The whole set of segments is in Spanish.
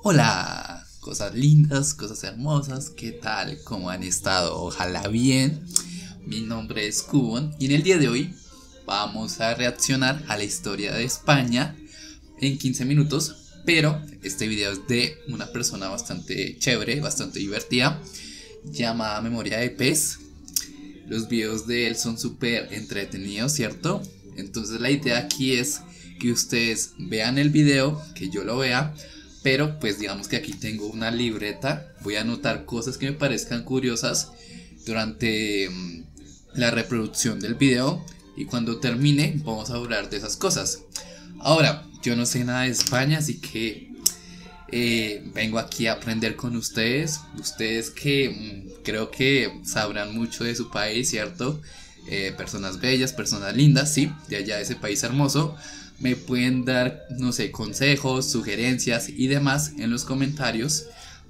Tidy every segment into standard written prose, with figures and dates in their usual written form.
Hola, cosas lindas, cosas hermosas, ¿qué tal? ¿Cómo han estado? Ojalá bien. Mi nombre es Cubon y en el día de hoy vamos a reaccionar a la historia de España en 15 minutos. Pero este video es de una persona bastante chévere, bastante divertida, llamada Memoria de Pez. Los videos de él son súper entretenidos, ¿cierto? Entonces la idea aquí es que ustedes vean el video, que yo lo vea. Pero pues digamos que aquí tengo una libreta, voy a anotar cosas que me parezcan curiosas durante la reproducción del video. Y cuando termine vamos a hablar de esas cosas. Ahora, yo no sé nada de España, así que vengo aquí a aprender con ustedes. Ustedes que creo que sabrán mucho de su país, ¿cierto? Personas bellas, personas lindas, sí, de allá de ese país hermoso. Me pueden dar, no sé, consejos, sugerencias y demás en los comentarios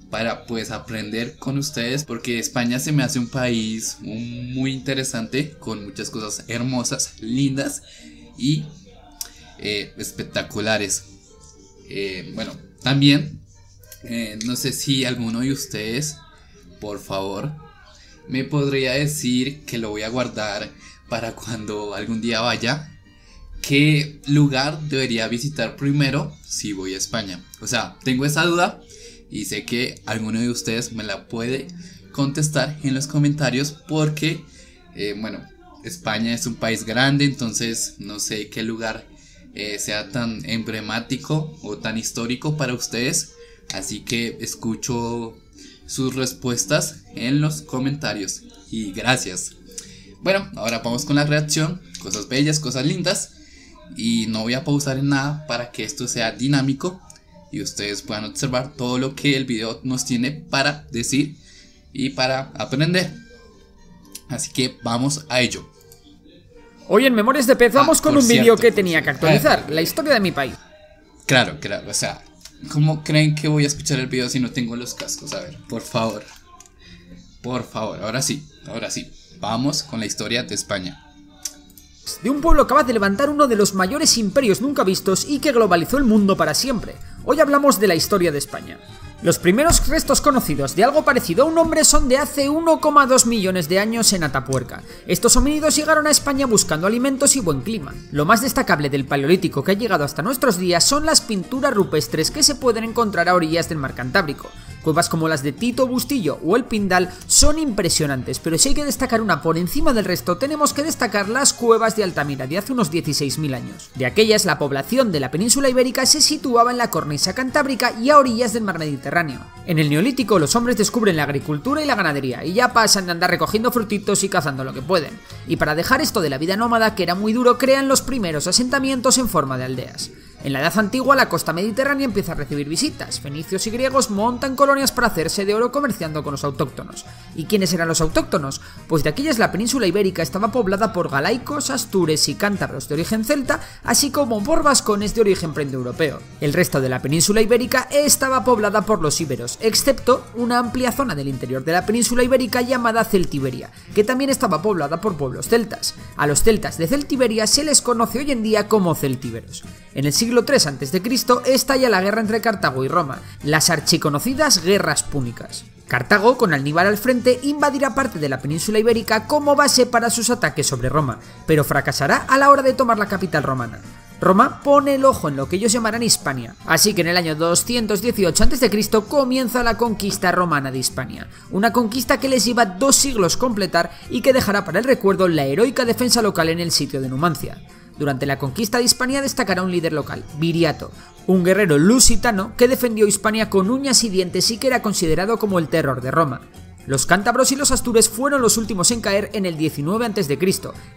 para pues aprender con ustedes, porque España se me hace un país muy interesante, con muchas cosas hermosas, lindas y espectaculares. Bueno, también no sé si alguno de ustedes, por favor, me podría decir, que lo voy a guardar para cuando algún día vaya, ¿qué lugar debería visitar primero si voy a España? O sea, tengo esa duda y sé que alguno de ustedes me la puede contestar en los comentarios porque, bueno, España es un país grande, entonces no sé qué lugar sea tan emblemático o tan histórico para ustedes. Así que escucho sus respuestas en los comentarios y gracias. Bueno, ahora vamos con la reacción, cosas bellas, cosas lindas. Y no voy a pausar en nada para que esto sea dinámico y ustedes puedan observar todo lo que el video nos tiene para decir y para aprender. Así que vamos a ello. Hoy en Memorias de Pez vamos con un vídeo que tenía que actualizar, la historia de mi país. Claro, o sea, ¿cómo creen que voy a escuchar el video si no tengo los cascos? A ver, por favor, ahora sí, vamos con la historia de España. De un pueblo capaz de levantar uno de los mayores imperios nunca vistos y que globalizó el mundo para siempre. Hoy hablamos de la historia de España. Los primeros restos conocidos de algo parecido a un hombre son de hace 1,2 millones de años en Atapuerca. Estos homínidos llegaron a España buscando alimentos y buen clima. Lo más destacable del Paleolítico que ha llegado hasta nuestros días son las pinturas rupestres que se pueden encontrar a orillas del mar Cantábrico. Cuevas como las de Tito Bustillo o el Pindal son impresionantes, pero si hay que destacar una por encima del resto, tenemos que destacar las cuevas de Altamira de hace unos 16.000 años. De aquellas, la población de la península ibérica se situaba en la cornisa cantábrica y a orillas del mar Mediterráneo. En el Neolítico, los hombres descubren la agricultura y la ganadería, y ya pasan de andar recogiendo frutitos y cazando lo que pueden. Y para dejar esto de la vida nómada, que era muy duro, crean los primeros asentamientos en forma de aldeas. En la Edad Antigua, la costa mediterránea empieza a recibir visitas. Fenicios y griegos montan colonias para hacerse de oro comerciando con los autóctonos. ¿Y quiénes eran los autóctonos? Pues de aquellas la península ibérica estaba poblada por galaicos, astures y cántabros de origen celta, así como por vascones de origen proindoeuropeo. El resto de la península ibérica estaba poblada por los íberos, excepto una amplia zona del interior de la península ibérica llamada Celtiberia, que también estaba poblada por pueblos celtas. A los celtas de Celtiberia se les conoce hoy en día como celtíberos. En el siglo III a.C. estalla la guerra entre Cartago y Roma, las archiconocidas guerras púnicas. Cartago, con Aníbal al frente, invadirá parte de la península ibérica como base para sus ataques sobre Roma, pero fracasará a la hora de tomar la capital romana. Roma pone el ojo en lo que ellos llamarán Hispania, así que en el año 218 a.C. comienza la conquista romana de Hispania, una conquista que les lleva 2 siglos completar y que dejará para el recuerdo la heroica defensa local en el sitio de Numancia. Durante la conquista de Hispania destacará un líder local, Viriato, un guerrero lusitano que defendió Hispania con uñas y dientes y que era considerado como el terror de Roma. Los cántabros y los astures fueron los últimos en caer en el 19 a.C.,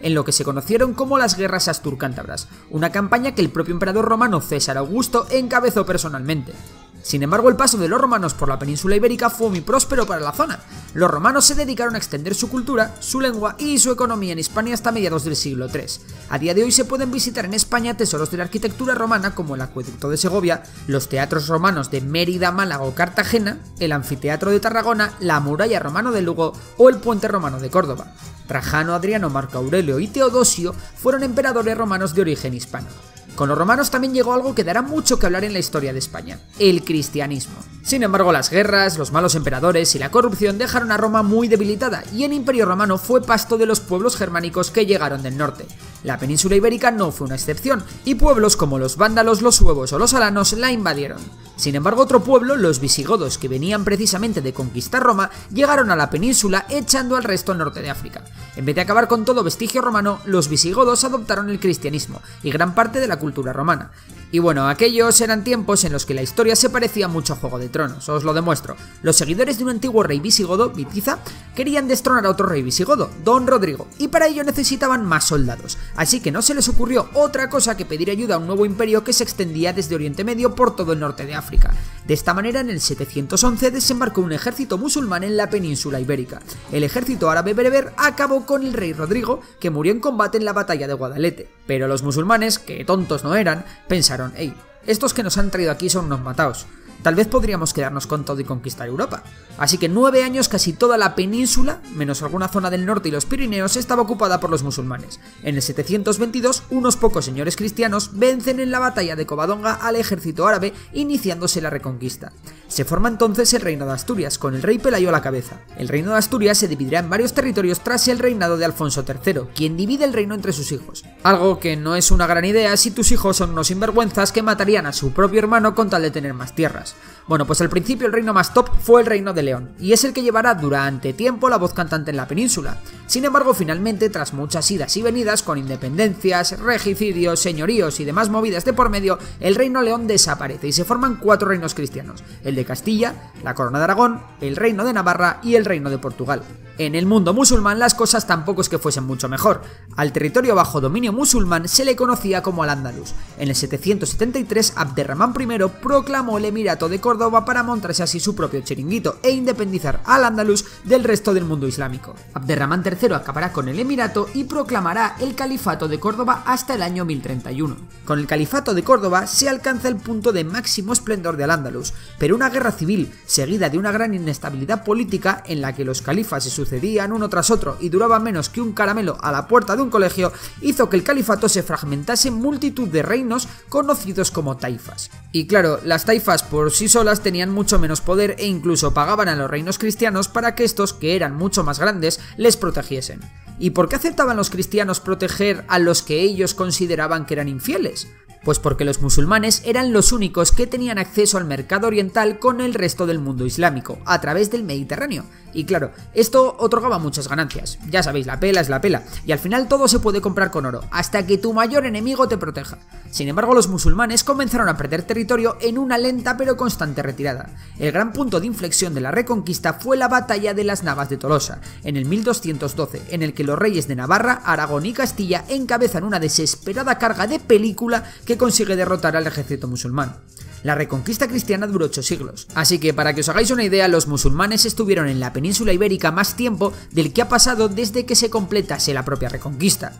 en lo que se conocieron como las guerras astur-cántabras, una campaña que el propio emperador romano César Augusto encabezó personalmente. Sin embargo, el paso de los romanos por la península ibérica fue muy próspero para la zona. Los romanos se dedicaron a extender su cultura, su lengua y su economía en Hispania hasta mediados del siglo III. A día de hoy se pueden visitar en España tesoros de la arquitectura romana como el acueducto de Segovia, los teatros romanos de Mérida, Málaga o Cartagena, el anfiteatro de Tarragona, la muralla romana de Lugo o el puente romano de Córdoba. Trajano, Adriano, Marco Aurelio y Teodosio fueron emperadores romanos de origen hispano. Con los romanos también llegó algo que dará mucho que hablar en la historia de España: el cristianismo. Sin embargo, las guerras, los malos emperadores y la corrupción dejaron a Roma muy debilitada, y el Imperio Romano fue pasto de los pueblos germánicos que llegaron del norte. La península ibérica no fue una excepción, y pueblos como los vándalos, los suevos o los alanos la invadieron. Sin embargo, otro pueblo, los visigodos, que venían precisamente de conquistar Roma, llegaron a la península echando al resto al norte de África. En vez de acabar con todo vestigio romano, los visigodos adoptaron el cristianismo y gran parte de la cultura romana. Y bueno, aquellos eran tiempos en los que la historia se parecía mucho a Juego de Tronos, os lo demuestro. Los seguidores de un antiguo rey visigodo, Witiza, querían destronar a otro rey visigodo, Don Rodrigo, y para ello necesitaban más soldados, así que no se les ocurrió otra cosa que pedir ayuda a un nuevo imperio que se extendía desde Oriente Medio por todo el norte de África. De esta manera, en el 711 desembarcó un ejército musulmán en la península ibérica. El ejército árabe bereber acabó con el rey Rodrigo, que murió en combate en la batalla de Guadalete, pero los musulmanes, que tontos no eran, pensaron: hey, estos que nos han traído aquí son unos mataos. Tal vez podríamos quedarnos con todo y conquistar Europa. Así que en 9 años casi toda la península, menos alguna zona del norte y los Pirineos, estaba ocupada por los musulmanes. En el 722, unos pocos señores cristianos vencen en la batalla de Covadonga al ejército árabe, iniciándose la reconquista. Se forma entonces el reino de Asturias, con el rey Pelayo a la cabeza. El reino de Asturias se dividirá en varios territorios tras el reinado de Alfonso III, quien divide el reino entre sus hijos. Algo que no es una gran idea si tus hijos son unos sinvergüenzas que matarían a su propio hermano con tal de tener más tierras. Bueno, pues al principio el reino más top fue el reino de León, y es el que llevará durante tiempo la voz cantante en la península. Sin embargo, finalmente, tras muchas idas y venidas, con independencias, regicidios, señoríos y demás movidas de por medio, el reino León desaparece y se forman 4 reinos cristianos: el de Castilla, la Corona de Aragón, el reino de Navarra y el reino de Portugal. En el mundo musulmán las cosas tampoco es que fuesen mucho mejor. Al territorio bajo dominio musulmán se le conocía como Al-Ándalus. En el 773 Abderramán I proclamó el Emirato de Córdoba para montarse así su propio chiringuito e independizar Al-Ándalus del resto del mundo islámico. Abderramán III acabará con el Emirato y proclamará el Califato de Córdoba hasta el año 1031. Con el Califato de Córdoba se alcanza el punto de máximo esplendor de Al-Ándalus, pero una guerra civil, seguida de una gran inestabilidad política en la que los califas se sucedían uno tras otro y duraban menos que un caramelo a la puerta de un colegio, hizo que el califato se fragmentase en multitud de reinos conocidos como taifas. Y claro, las taifas por sí solas tenían mucho menos poder e incluso pagaban a los reinos cristianos para que estos, que eran mucho más grandes, les protegiesen. ¿Y por qué aceptaban los cristianos proteger a los que ellos consideraban que eran infieles? Pues porque los musulmanes eran los únicos que tenían acceso al mercado oriental con el resto del mundo islámico, a través del Mediterráneo. Y claro, esto otorgaba muchas ganancias. Ya sabéis, la pela es la pela, y al final todo se puede comprar con oro, hasta que tu mayor enemigo te proteja. Sin embargo, los musulmanes comenzaron a perder territorio en una lenta pero constante retirada. El gran punto de inflexión de la reconquista fue la batalla de las Navas de Tolosa, en el 1212, en el que los reyes de Navarra, Aragón y Castilla encabezan una desesperada carga de película que consigue derrotar al ejército musulmán. La reconquista cristiana duró 8 siglos, así que para que os hagáis una idea, los musulmanes estuvieron en la península ibérica más tiempo del que ha pasado desde que se completase la propia reconquista.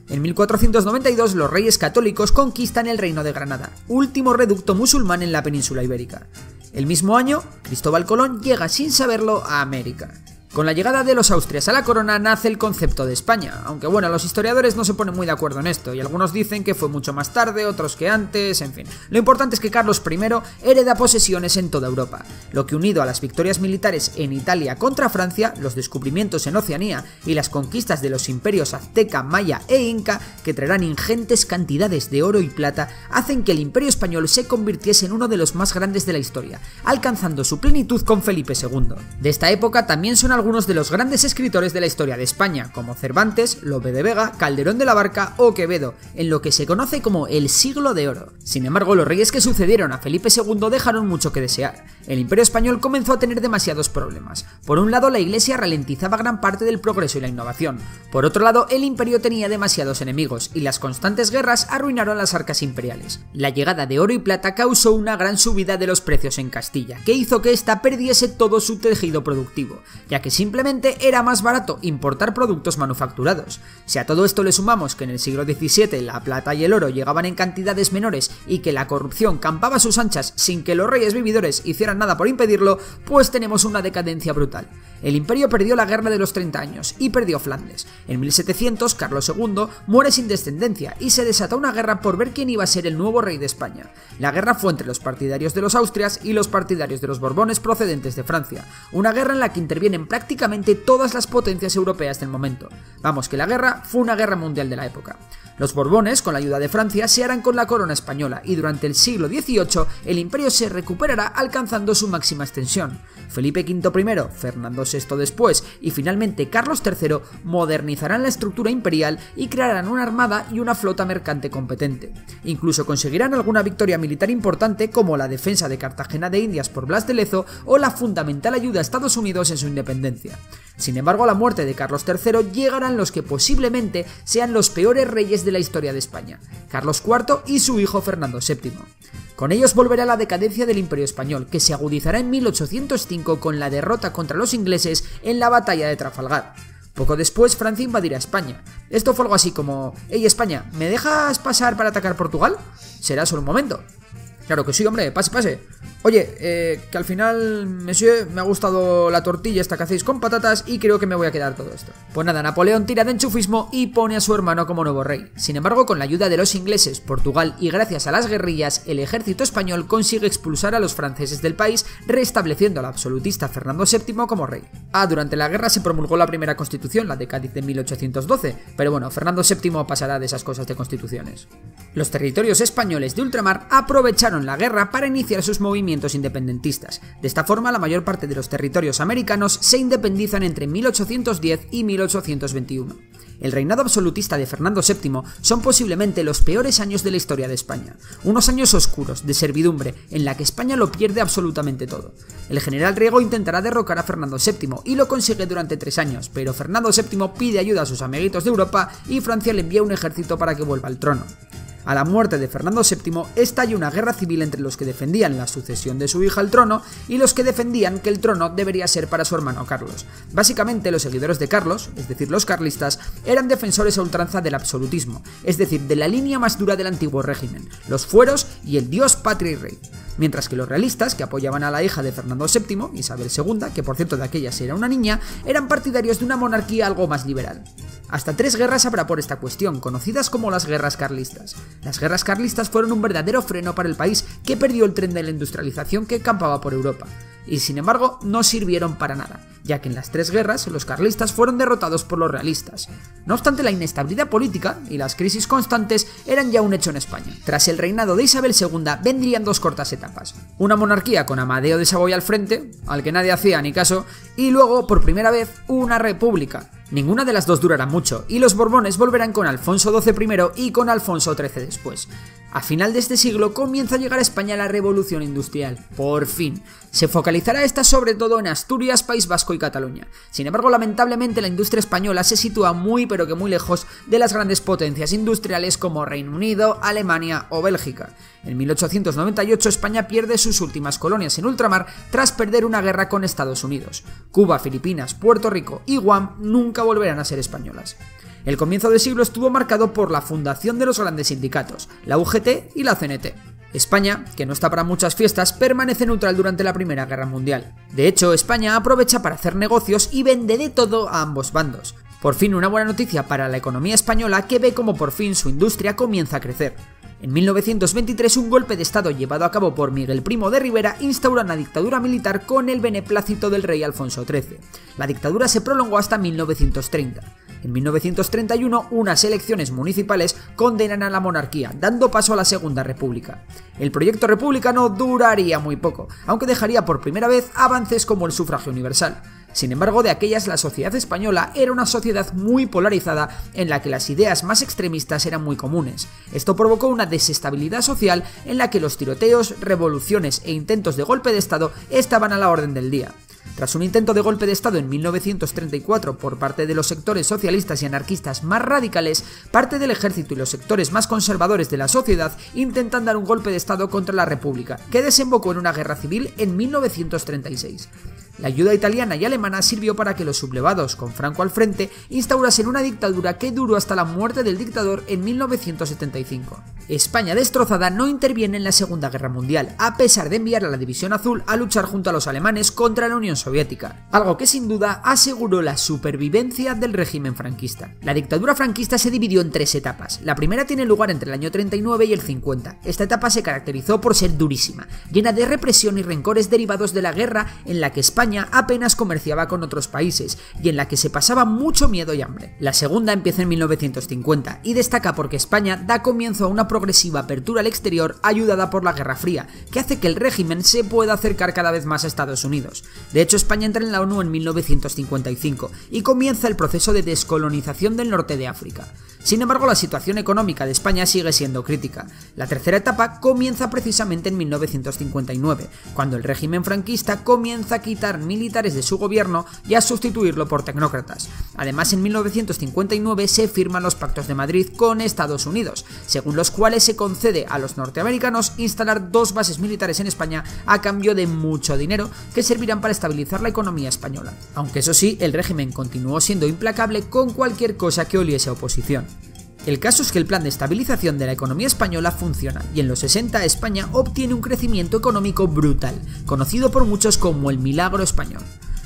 En 1492 los reyes católicos conquistan el reino de Granada, último reducto musulmán en la península ibérica. El mismo año, Cristóbal Colón llega sin saberlo a América. Con la llegada de los Austrias a la corona nace el concepto de España, aunque bueno, los historiadores no se ponen muy de acuerdo en esto, y algunos dicen que fue mucho más tarde, otros que antes, en fin. Lo importante es que Carlos I hereda posesiones en toda Europa, lo que unido a las victorias militares en Italia contra Francia, los descubrimientos en Oceanía y las conquistas de los imperios azteca, maya e inca, que traerán ingentes cantidades de oro y plata, hacen que el imperio español se convirtiese en uno de los más grandes de la historia, alcanzando su plenitud con Felipe II. De esta época también son algunos de los grandes escritores de la historia de España, como Cervantes, Lope de Vega, Calderón de la Barca o Quevedo, en lo que se conoce como el Siglo de Oro. Sin embargo, los reyes que sucedieron a Felipe II dejaron mucho que desear. El imperio español comenzó a tener demasiados problemas. Por un lado, la iglesia ralentizaba gran parte del progreso y la innovación. Por otro lado, el imperio tenía demasiados enemigos y las constantes guerras arruinaron las arcas imperiales. La llegada de oro y plata causó una gran subida de los precios en Castilla, que hizo que ésta perdiese todo su tejido productivo, ya que que simplemente era más barato importar productos manufacturados. Si a todo esto le sumamos que en el siglo XVII la plata y el oro llegaban en cantidades menores y que la corrupción campaba a sus anchas sin que los reyes vividores hicieran nada por impedirlo, pues tenemos una decadencia brutal. El imperio perdió la guerra de los 30 años y perdió Flandes. En 1700 Carlos II muere sin descendencia y se desata una guerra por ver quién iba a ser el nuevo rey de España. La guerra fue entre los partidarios de los Austrias y los partidarios de los Borbones procedentes de Francia, una guerra en la que intervienen prácticamente todas las potencias europeas del momento. Vamos, que la guerra fue una guerra mundial de la época. Los Borbones, con la ayuda de Francia, se harán con la corona española y durante el siglo XVIII el imperio se recuperará alcanzando su máxima extensión. Felipe V primero, Fernando VI después y finalmente Carlos III modernizarán la estructura imperial y crearán una armada y una flota mercante competente. Incluso conseguirán alguna victoria militar importante como la defensa de Cartagena de Indias por Blas de Lezo o la fundamental ayuda a Estados Unidos en su independencia. Sin embargo, a la muerte de Carlos III llegarán los que posiblemente sean los peores reyes de la historia de España, Carlos IV y su hijo Fernando VII. Con ellos volverá la decadencia del Imperio Español, que se agudizará en 1805 con la derrota contra los ingleses en la batalla de Trafalgar. Poco después, Francia invadirá España. Esto fue algo así como: «Hey España, ¿me dejas pasar para atacar Portugal? Será solo un momento». Claro que sí, hombre, pase, pase. Oye, que al final, monsieur, me ha gustado la tortilla esta que hacéis con patatas y creo que me voy a quedar todo esto. Pues nada, Napoleón tira de enchufismo y pone a su hermano como nuevo rey. Sin embargo, con la ayuda de los ingleses, Portugal y gracias a las guerrillas, el ejército español consigue expulsar a los franceses del país, restableciendo al absolutista Fernando VII como rey. Durante la guerra se promulgó la primera constitución, la de Cádiz de 1812, pero bueno, Fernando VII pasará de esas cosas de constituciones. Los territorios españoles de ultramar aprovecharon la guerra para iniciar sus movimientos independentistas. De esta forma, la mayor parte de los territorios americanos se independizan entre 1810 y 1821. El reinado absolutista de Fernando VII son posiblemente los peores años de la historia de España. Unos años oscuros, de servidumbre, en la que España lo pierde absolutamente todo. El general Riego intentará derrocar a Fernando VII y lo consigue durante 3 años, pero Fernando VII pide ayuda a sus amiguitos de Europa y Francia le envía un ejército para que vuelva al trono. A la muerte de Fernando VII estalla una guerra civil entre los que defendían la sucesión de su hija al trono y los que defendían que el trono debería ser para su hermano Carlos. Básicamente, los seguidores de Carlos, es decir, los carlistas, eran defensores a ultranza del absolutismo, es decir, de la línea más dura del antiguo régimen, los fueros y el dios, patria y rey. Mientras que los realistas, que apoyaban a la hija de Fernando VII, Isabel II, que por cierto de aquellas era una niña, eran partidarios de una monarquía algo más liberal. Hasta 3 guerras habrá por esta cuestión, conocidas como las guerras carlistas. Las guerras carlistas fueron un verdadero freno para el país, que perdió el tren de la industrialización que campaba por Europa. Y sin embargo, no sirvieron para nada, ya que en las 3 guerras los carlistas fueron derrotados por los realistas. No obstante, la inestabilidad política y las crisis constantes eran ya un hecho en España. Tras el reinado de Isabel II vendrían 2 cortas etapas. Una monarquía con Amadeo de Saboya al frente, al que nadie hacía ni caso, y luego, por primera vez, una república. Ninguna de las dos durará mucho, y los Borbones volverán con Alfonso XII primero y con Alfonso XIII después. A final de este siglo comienza a llegar a España la revolución industrial, por fin. Se focalizará esta sobre todo en Asturias, País Vasco y Cataluña. Sin embargo, lamentablemente la industria española se sitúa muy pero que muy lejos de las grandes potencias industriales como Reino Unido, Alemania o Bélgica. En 1898 España pierde sus últimas colonias en ultramar tras perder una guerra con Estados Unidos. Cuba, Filipinas, Puerto Rico y Guam nunca volverán a ser españolas. El comienzo del siglo estuvo marcado por la fundación de los grandes sindicatos, la UGT y la CNT. España, que no está para muchas fiestas, permanece neutral durante la Primera Guerra Mundial. De hecho, España aprovecha para hacer negocios y vende de todo a ambos bandos. Por fin una buena noticia para la economía española, que ve como por fin su industria comienza a crecer. En 1923 un golpe de estado llevado a cabo por Miguel Primo de Rivera instaura una dictadura militar con el beneplácito del rey Alfonso XIII. La dictadura se prolongó hasta 1930. En 1931 unas elecciones municipales condenan a la monarquía, dando paso a la Segunda República. El proyecto republicano duraría muy poco, aunque dejaría por primera vez avances como el sufragio universal. Sin embargo, de aquellas la sociedad española era una sociedad muy polarizada en la que las ideas más extremistas eran muy comunes. Esto provocó una desestabilidad social en la que los tiroteos, revoluciones e intentos de golpe de estado estaban a la orden del día. Tras un intento de golpe de estado en 1934 por parte de los sectores socialistas y anarquistas más radicales, parte del ejército y los sectores más conservadores de la sociedad intentan dar un golpe de estado contra la República, que desembocó en una guerra civil en 1936. La ayuda italiana y alemana sirvió para que los sublevados, con Franco al frente, instaurasen una dictadura que duró hasta la muerte del dictador en 1975. España destrozada no interviene en la Segunda Guerra Mundial, a pesar de enviar a la División Azul a luchar junto a los alemanes contra la Unión Soviética, algo que sin duda aseguró la supervivencia del régimen franquista. La dictadura franquista se dividió en 3 etapas. La primera tiene lugar entre el año 39 y el 50. Esta etapa se caracterizó por ser durísima, llena de represión y rencores derivados de la guerra, en la que España apenas comerciaba con otros países y en la que se pasaba mucho miedo y hambre. La segunda empieza en 1950 y destaca porque España da comienzo a una progresiva apertura al exterior ayudada por la Guerra Fría, que hace que el régimen se pueda acercar cada vez más a Estados Unidos. De hecho, España entra en la ONU en 1955 y comienza el proceso de descolonización del norte de África. Sin embargo, la situación económica de España sigue siendo crítica. La tercera etapa comienza precisamente en 1959, cuando el régimen franquista comienza a quitar militares de su gobierno y a sustituirlo por tecnócratas. Además, en 1959 se firman los Pactos de Madrid con Estados Unidos, según los cuales se concede a los norteamericanos instalar 2 bases militares en España a cambio de mucho dinero que servirán para estabilizar la economía española. Aunque eso sí, el régimen continuó siendo implacable con cualquier cosa que oliese a oposición. El caso es que el plan de estabilización de la economía española funciona y en los 60 España obtiene un crecimiento económico brutal, conocido por muchos como el milagro español.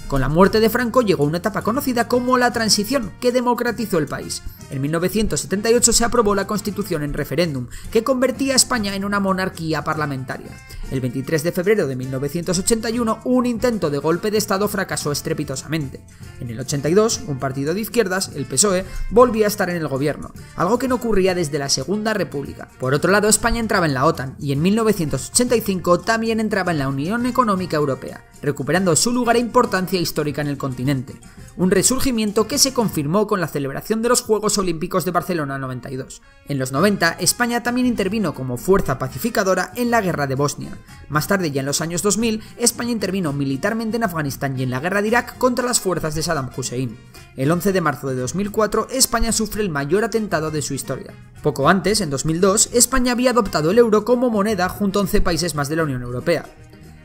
Con la muerte de Franco llegó una etapa conocida como la transición, que democratizó el país. En 1978 se aprobó la Constitución en referéndum, que convertía a España en una monarquía parlamentaria. El 23 de febrero de 1981, un intento de golpe de Estado fracasó estrepitosamente. En el 82, un partido de izquierdas, el PSOE, volvía a estar en el gobierno, algo que no ocurría desde la Segunda República. Por otro lado, España entraba en la OTAN y en 1985 también entraba en la Unión Económica Europea, recuperando su lugar e importancia histórica en el continente. Un resurgimiento que se confirmó con la celebración de los Juegos Olímpicos de Barcelona 92. En los 90, España también intervino como fuerza pacificadora en la guerra de Bosnia. Más tarde, ya en los años 2000, España intervino militarmente en Afganistán y en la guerra de Irak contra las fuerzas de Saddam Hussein. El 11 de marzo de 2004, España sufre el mayor atentado de su historia. Poco antes, en 2002, España había adoptado el euro como moneda junto a 11 países más de la Unión Europea.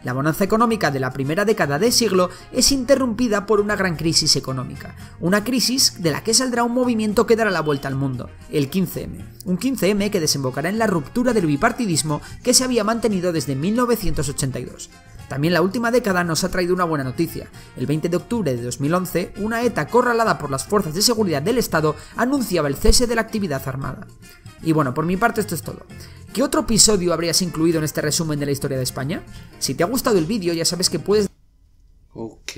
La bonanza económica de la primera década de siglo es interrumpida por una gran crisis económica, una crisis de la que saldrá un movimiento que dará la vuelta al mundo, el 15M, un 15M que desembocará en la ruptura del bipartidismo que se había mantenido desde 1982. También la última década nos ha traído una buena noticia. El 20 de octubre de 2011, una ETA acorralada por las fuerzas de seguridad del Estado anunciaba el cese de la actividad armada. Y bueno, por mi parte esto es todo. ¿Qué otro episodio habrías incluido en este resumen de la historia de España? Si te ha gustado el vídeo ya sabes que puedes... Ok.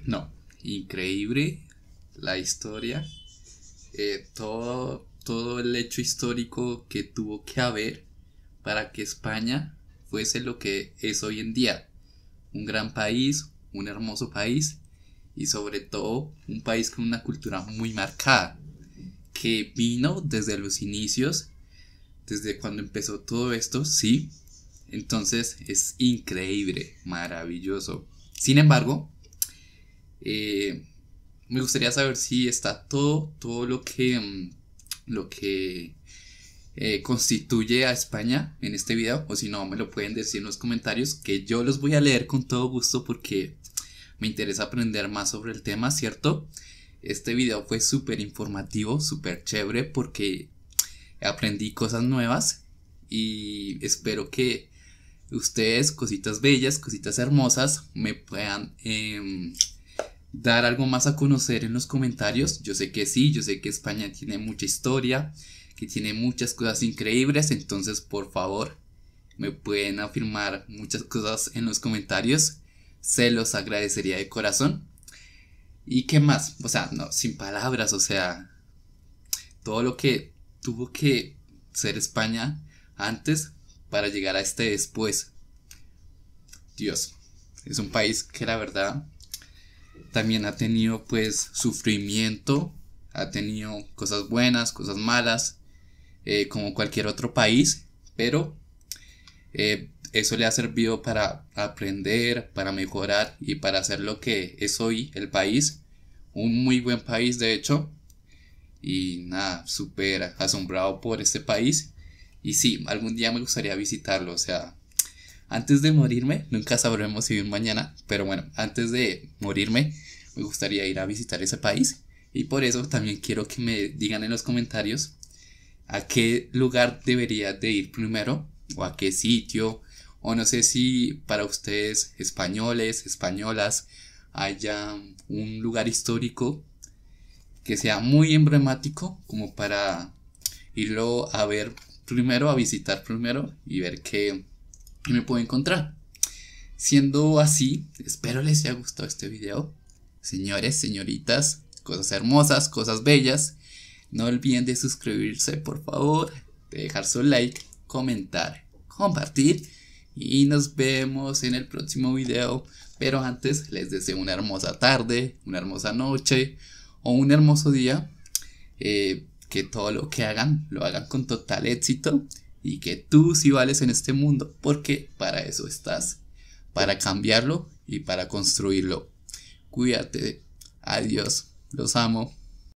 No, increíble la historia. Todo el hecho histórico que tuvo que haber para que España fuese lo que es hoy en día. Un gran país, un hermoso país y sobre todo un país con una cultura muy marcada, que vino desde los inicios, desde cuando empezó todo esto, sí. Entonces es increíble, maravilloso. Sin embargo, me gustaría saber si está todo lo que constituye a España en este video, o si no, me lo pueden decir en los comentarios, que yo los voy a leer con todo gusto porque me interesa aprender más sobre el tema, ¿cierto? Este video fue súper informativo, súper chévere porque aprendí cosas nuevas y espero que ustedes, cositas bellas, cositas hermosas, me puedan dar algo más a conocer en los comentarios. Yo sé que sí, yo sé que España tiene mucha historia, que tiene muchas cosas increíbles, entonces por favor me pueden afirmar muchas cosas en los comentarios, se los agradecería de corazón. ¿Y qué más? O sea, no, sin palabras, o sea, todo lo que tuvo que ser España antes para llegar a este después. Dios, es un país que la verdad también ha tenido pues sufrimiento, ha tenido cosas buenas, cosas malas, como cualquier otro país, pero eso le ha servido para aprender, para mejorar y para hacer lo que es hoy el país, un muy buen país de hecho, y nada, súper asombrado por este país, y sí, algún día me gustaría visitarlo, o sea, Antes de morirme, nunca sabremos si un mañana, pero bueno, antes de morirme, me gustaría ir a visitar ese país. Y por eso también quiero que me digan en los comentarios a qué lugar debería de ir primero, o a qué sitio, o no sé si para ustedes españoles, españolas, haya un lugar histórico que sea muy emblemático como para irlo a ver primero, a visitar primero y ver qué me puedo encontrar. Siendo así, espero les haya gustado este video. Señores, señoritas, cosas hermosas, cosas bellas. No olviden de suscribirse, por favor, de dejar su like, comentar, compartir. Y nos vemos en el próximo video. Pero antes les deseo una hermosa tarde, una hermosa noche o un hermoso día. Que todo lo que hagan, lo hagan con total éxito. Y que tú sí vales en este mundo, porque para eso estás. Para cambiarlo y para construirlo. Cuídate. Adiós. Los amo.